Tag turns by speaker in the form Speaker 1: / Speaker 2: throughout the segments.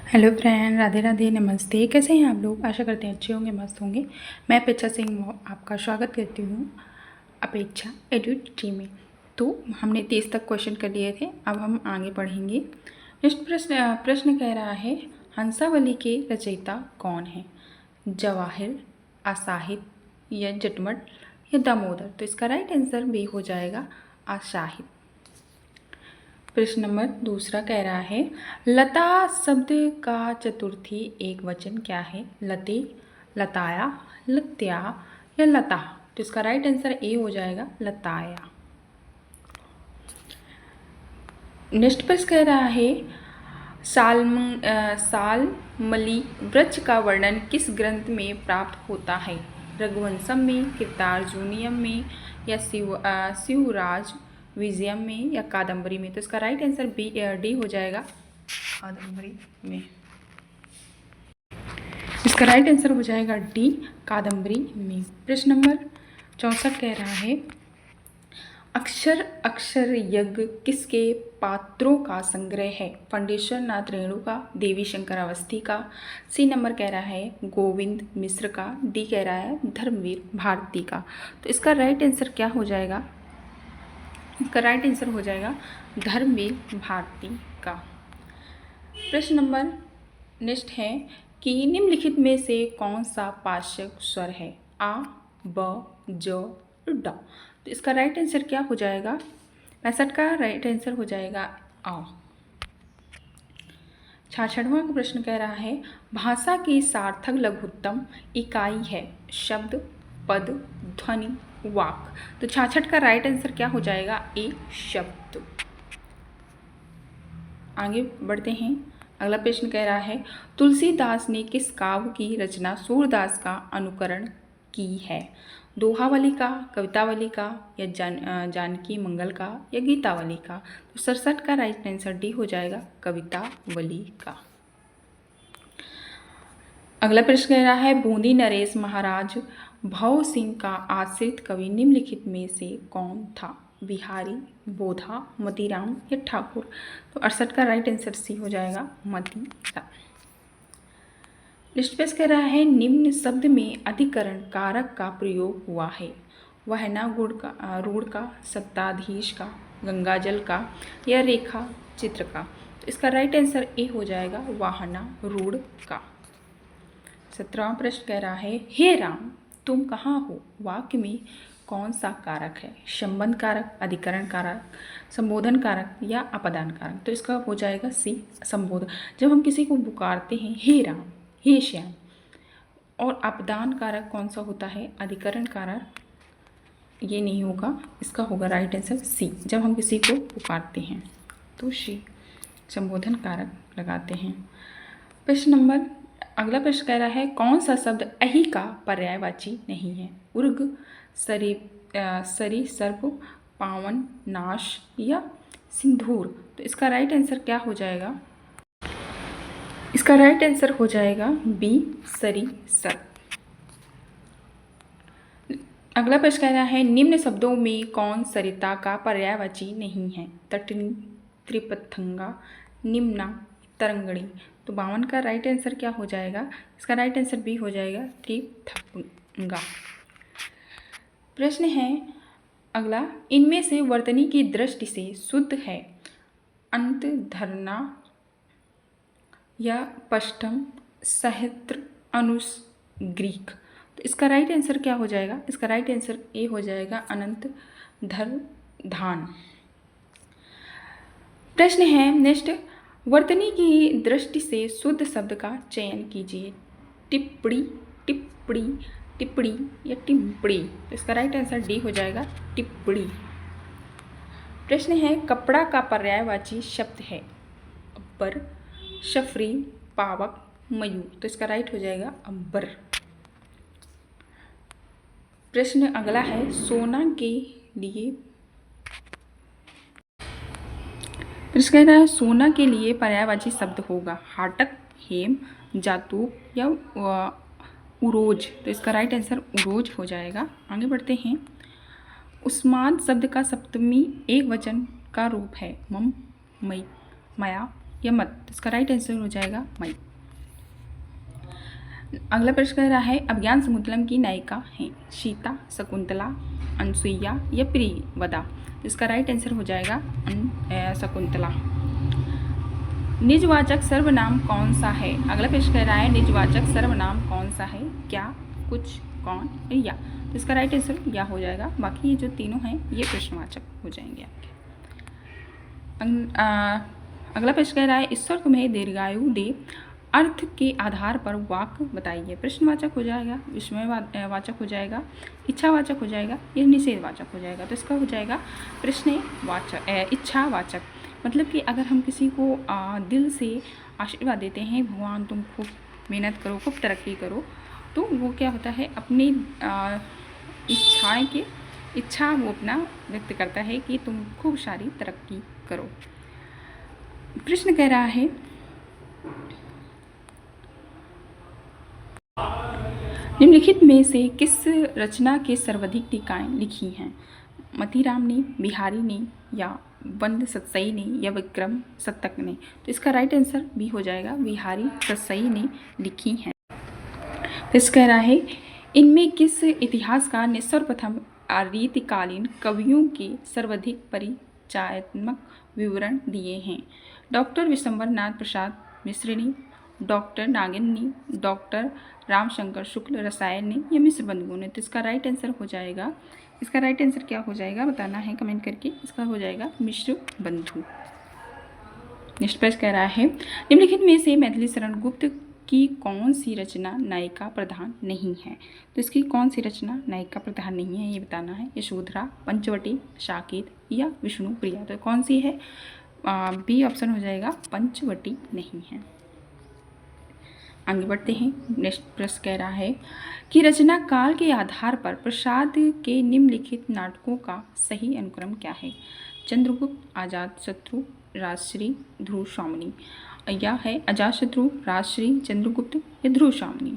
Speaker 1: Hello friend, Radhe Radhe, नमस्ते। कैसे हैं आप लोग? आशा करते हैं अच्छे होंगे, मस्त होंगे। मैं अपेक्षा सिंह आपका स्वागत करती हूँ अपेक्षा एडुटी में। तो हमने 30 तक क्वेश्चन कर लिए थे, अब हम आगे पढ़ेंगे। नेक्स्ट प्रश्न कह रहा है, हंसावली के रचयिता कौन है? जवाहिर, आसाहित या जटमट या दामोदर? तो इसका राइट आंसर बी हो जाएगा आसाहित। प्रश्न नंबर दूसरा कह रहा है, लता शब्द का चतुर्थी एक वचन क्या है? लते, लताया, लत्या या लता? तो इसका राइट आंसर ए हो जाएगा लताया। नेक्स्ट प्रश्न कह रहा है, सालमली वृक्ष का वर्णन किस ग्रंथ में प्राप्त होता है? रघुवंशम में, कीर्तार्जुनीयम में या शिवराज विजयम में या कादम्बरी में? तो इसका राइट आंसर डी हो जाएगा कादम्बरी में। इसका राइट आंसर हो जाएगा डी कादम्बरी में। प्रश्न नंबर 64 कह रहा है, अक्षर यज्ञ किसके पात्रों का संग्रह है? फंडेश्वर नाथ रेणु का, देवी शंकर अवस्थी का? सी नंबर कह रहा है गोविंद मिश्र का, डी कह रहा है धर्मवीर भारती का। तो इसका राइट आंसर क्या हो जाएगा? इसका राइट आंसर हो जाएगा धर्मवीर भारती का। प्रश्न नंबर नेक्स्ट है कि निम्नलिखित में से कौन सा पार्श्व स्वर है? आ, ब, ज, ड? तो इसका राइट आंसर क्या हो जाएगा? 65 का राइट आंसर हो जाएगा आ। 66वां प्रश्न कह रहा है, भाषा की सार्थक लघुत्तम इकाई है? शब्द, पद, ध्वनि, वाक? तो 66 का राइट आंसर क्या हो जाएगा? ए शब्द। आगे बढ़ते हैं। अगला प्रश्न कह रहा है, तुलसीदास ने किस काव्य की रचना सूरदास का अनुकरण की है? दोहावली का, कवितावली का या जानकी मंगल का या गीतावली का? तो 67 का राइट आंसर डी हो जाएगा कवितावली का। अगला प्रश्न कह रहा है, बूंदी नरेश महाराज भव सिंह का आश्रित कवि निम्नलिखित में से कौन था? बिहारी, बोधा, मतीराम या ठाकुर? तो 68 का राइट आंसर सी हो जाएगा मतीराम। नेक्स्ट प्रश्न कह रहा है, निम्न शब्द में अधिकरण कारक का प्रयोग हुआ है? वहना गुण का, रूढ़ का, सत्ताधीश का, गंगाजल का या रेखा चित्र का? तो इसका राइट आंसर ए हो जाएगा वाहना रूढ़ का। 17वां प्रश्न कह रहा है, हे राम तुम कहाँ हो वाक्य में कौन सा कारक है? संबंध कारक, अधिकरण कारक, संबोधन कारक या अपदान कारक? तो इसका हो जाएगा सी संबोधन। जब हम किसी को पुकारते हैं हे राम, हे श्याम, और अपदान कारक कौन सा होता है? अधिकरण कारक ये नहीं होगा, इसका होगा राइट आंसर सी। जब हम किसी को पुकारते हैं तो सी संबोधन कारक लगाते हैं। प्रश्न नंबर अगला प्रश्न कह रहा है, कौन सा शब्द अहि का पर्यायवाची नहीं है? उर्ग, सरी, सर्प, पावन, नाश या सिंदूर? तो इसका राइट आंसर क्या हो जाएगा? इसका राइट आंसर हो जाएगा बी सरी सर्प। अगला प्रश्न कह रहा है, निम्न शब्दों में कौन सरिता का पर्यायवाची नहीं है? तटनी, त्रिपथंगा, निम्ना, तरंगणी? तो 52 का राइट आंसर क्या हो जाएगा? इसका राइट आंसर बी हो जाएगा त्रिपथंगा। प्रश्न है अगला, इनमें से वर्तनी की दृष्टि से शुद्ध है? अंत, धरना या पष्टम, सहस्त्र, अनुस, ग्रीक? तो इसका राइट आंसर क्या हो जाएगा? इसका राइट आंसर ए हो जाएगा अनंत, धर, धान। प्रश्न है नेक्स्ट, वर्तनी की दृष्टि से शुद्ध शब्द का चयन कीजिए? टिप्पणी, टिप्पणी, टिप्पणी या टिप्पणी? तो इसका राइट आंसर डी हो जाएगा टिप्पणी। प्रश्न है, कपड़ा का पर्यायवाची शब्द है? अब्बर, शफरी, पावक, मयूर? तो इसका राइट हो जाएगा अब्बर। प्रश्न अगला है, सोना के लिए प्रश्न कह रहा है, सोना के लिए पर्यायवाची शब्द होगा? हाटक, हेम, जातूक या उरोज? तो इसका राइट आंसर उरोज हो जाएगा। आगे बढ़ते हैं। उस्माद शब्द का सप्तमी एक वचन का रूप है? मम, मई, मया, या मत? तो इसका राइट आंसर हो जाएगा मई। अगला प्रश्न कह रहा है अभिज्ञान शाकुंतलम की नायिका हैं सीता, शकुंतला, अनसुईया या प्रियवदा? तो इसका राइट आंसर हो जाएगा शकुंतला। निजवाचक सर्वनाम कौन सा है? अगला प्रश्न कह रहा है निजवाचक सर्वनाम कौन सा है? क्या, कुछ, कौन, या? तो इसका राइट आंसर या हो जाएगा। बाकी ये जो तीनों हैं ये प्रश्नवाचक हो जाएंगे आपके। अगला प्रश्न कह रहा है ईश्वर तुम्हें दीर्घायु दे अर्थ के आधार पर वाक्य बताइए। प्रश्नवाचक हो जाएगा, विस्मयवाचक हो जाएगा, इच्छावाचक हो जाएगा, या निषेधवाचक हो जाएगा? तो इसका हो जाएगा प्रश्नवाचक, इच्छावाचक। मतलब कि अगर हम किसी को दिल से आशीर्वाद देते हैं, भगवान तुम खूब मेहनत करो, खूब तरक्की करो, तो वो क्या होता है अपनी इच्छा वो अपना व्यक्त करता है कि तुम खूब सारी तरक्की करो। प्रश्न कह रहा है निम्नलिखित में से किस रचना के सर्वाधिक टीकाएं लिखी हैं? मतीराम ने, बिहारी ने, या बंद सतसई ने, या विक्रम शतक ने? तो इसका राइट आंसर भी हो जाएगा बिहारी सतसई ने लिखी हैं। फिर कह रहा है इनमें किस इतिहासकार ने सर्वप्रथम रीतिकालीन कवियों के सर्वाधिक परिचयात्मक विवरण दिए हैं? डॉक्टर विशंबर नाथ प्रसाद मिश्र ने, डॉक्टर नागिन ने, डॉक्टर रामशंकर शुक्ल रसायन ने, या मिश्र बंधुओं ने? तो इसका राइट आंसर हो जाएगा, इसका राइट आंसर क्या हो जाएगा बताना है कमेंट करके। इसका हो जाएगा मिश्र बंधु। नेक्स्ट प्रश्न कह रहा है निम्नलिखित में से मैथिली शरण गुप्त की कौन सी रचना नायिका प्रधान नहीं है? तो इसकी कौन सी रचना नायिका प्रधान नहीं है ये बताना है। यशोधरा, पंचवटी, साकेत, या विष्णु प्रिया? तो कौन सी है? बी ऑप्शन हो जाएगा, पंचवटी नहीं है। आगे बढ़ते हैं। नेक्स्ट प्रश्न कह रहा है कि रचना काल के आधार पर प्रसाद के निम्नलिखित नाटकों का सही अनुक्रम क्या है? चंद्रगुप्त, अजातशत्रु, राजश्री, ध्रुव स्वामिनी? या है अजातशत्रु, राजश्री, चंद्रगुप्त, या ध्रुव स्वामिनी?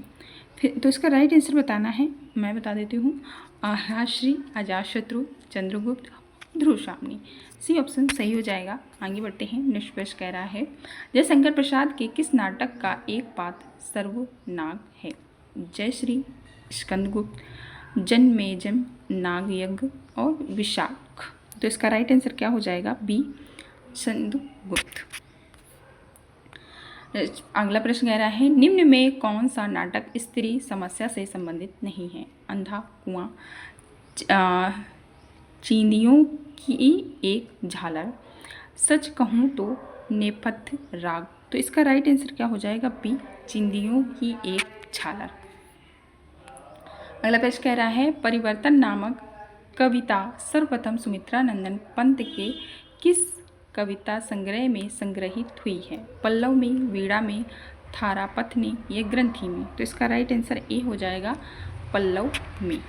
Speaker 1: फिर तो इसका राइट आंसर बताना है, मैं बता देती हूँ। राजश्री, अजातशत्रु, चंद्रगुप्त, ध्रुव स्वामिनी। सी ऑप्शन सही हो जाएगा। आगे बढ़ते हैं। नेक्स्ट प्रश्न कह रहा है जयशंकर प्रसाद के किस नाटक का एक पात्र सर्वनाग है? जयश्री, स्कंदगुप्त, जन्मेजय, नागयज्ञ, और विशाख? तो इसका राइट आंसर क्या हो जाएगा? बी स्कंदगुप्त। अगला प्रश्न कह रहा है निम्न में कौन सा नाटक स्त्री समस्या से संबंधित नहीं है? अंधा कुआं, चींदियों की एक झालर, सच कहूँ तो नेपथ्य राग? तो इसका राइट आंसर क्या हो जाएगा? बी चिंदियों की एक झालर। अगला प्रश्न कह रहा है परिवर्तन नामक कविता सर्वप्रथम सुमित्रा नंदन पंत के किस कविता संग्रह में संग्रहित हुई है? पल्लव में, वीणा में, थारापथ में, या ग्रंथि में? तो इसका राइट आंसर ए हो जाएगा, पल्लव में।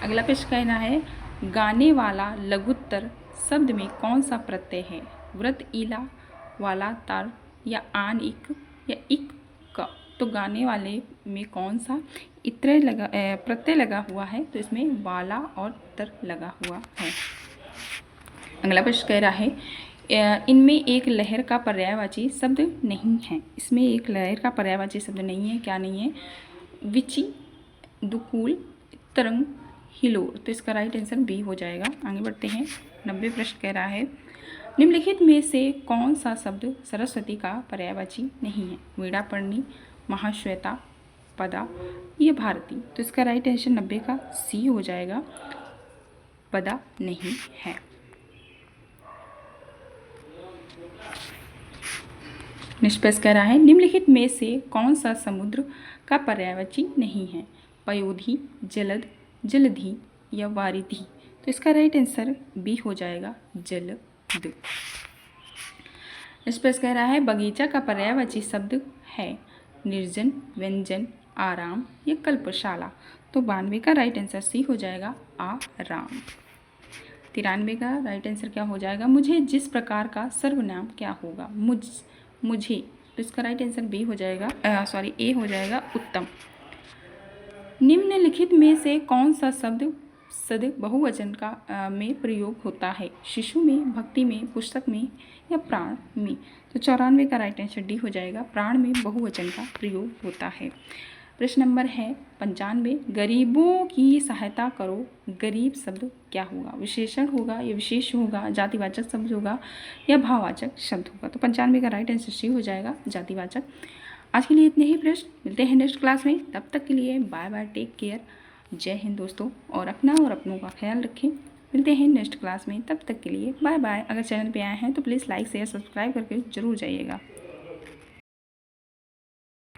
Speaker 1: अगला प्रश्न कहना है गाने वाला लघुत्तर शब्द में कौन सा प्रत्यय है? व्रत, इला, वाला, तार, या आन, इक, या इक क? तो गाने वाले में कौन सा प्रत्यय लगा हुआ है? तो इसमें वाला और तर लगा हुआ है। अगला प्रश्न कह रहा है इनमें एक लहर का पर्यायवाची शब्द नहीं है। इसमें एक लहर का पर्यायवाची शब्द नहीं है। क्या नहीं है? विची, दुकूल, तरंग, हिलोर? तो इसका राइट आंसर बी हो जाएगा। आगे बढ़ते हैं। 90 प्रश्न कह रहा है निम्नलिखित में से कौन सा शब्द सरस्वती का पर्यायवाची नहीं है? वीणापर्णी, महाश्वेता, पदा, या भारती? तो इसका राइट आंसर 90 का सी हो जाएगा, पदा नहीं है। निष्कर्ष कह रहा है निम्नलिखित में से कौन सा समुद्र का पर्यायवाची नहीं है? पयोधी, जलद, जलधि, या वारिधि? तो इसका राइट आंसर बी हो जाएगा, जलद। निष्कर्ष कह रहा है बगीचा का पर्यायवाची शब्द है निर्जन, व्यंजन, आराम, या कल्पशाला? तो 92 का राइट आंसर सी हो जाएगा, आराम। 93 का राइट आंसर क्या हो जाएगा? मुझे जिस प्रकार का सर्वनाम क्या होगा? मुझे। तो इसका राइट आंसर बी हो जाएगा, ए हो जाएगा, उत्तम। निम्नलिखित में से कौन सा शब्द सद बहुवचन का में प्रयोग होता है? शिशु में, भक्ति में, पुस्तक में या प्राण में? तो 94 का राइट आंसर डी हो जाएगा, प्राण में बहुवचन का प्रयोग होता है। प्रश्न नंबर है 95, गरीबों की सहायता करो। गरीब शब्द क्या होगा? विशेषण होगा या विशेष होगा, जातिवाचक शब्द होगा या भाववाचक शब्द होगा? तो 95 का राइट आंसर सी हो जाएगा, जातिवाचक। आज के लिए इतने ही प्रश्न, मिलते हैं नेक्स्ट क्लास में। तब तक के लिए बाय बाय, टेक केयर, जय हिंद दोस्तों, और अपना और अपनों का ख्याल रखें। मिलते हैं नेक्स्ट क्लास में, तब तक के लिए बाय बाय। अगर चैनल पे आए हैं तो प्लीज़ लाइक शेयर सब्सक्राइब करके जरूर जाइएगा।